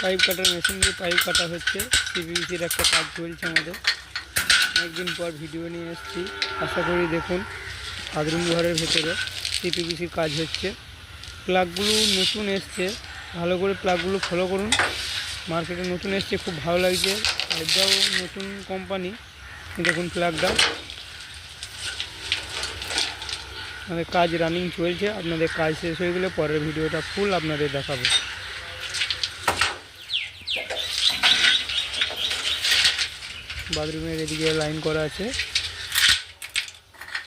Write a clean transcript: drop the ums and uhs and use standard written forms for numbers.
Pipe কাটার machine দিয়ে pipe কাটা হচ্ছে। সিপিভিসির একটা কাজ চলছে আমাদের। অনেকদিন পর ভিডিও নিয়ে এসেছি, আশা করি দেখুন। বাথরুম ঘরের ভেতরে সিপিভিসির কাজ হচ্ছে। প্লাগগুলো নতুন এসছে, ভালো করে প্লাগগুলো ফলো করুন। মার্কেটে নতুন এসছে, খুব ভালো লাগছে। পাইপটাও নতুন কোম্পানি। দেখুন প্লাগটা, আমাদের কাজ রানিং চলছে। আপনাদের কাজ শেষ হয়ে গেলে পরের ভিডিওটা ফুল আপনাদের দেখাবো। বাথরুমের এদিকে লাইন করা আছে।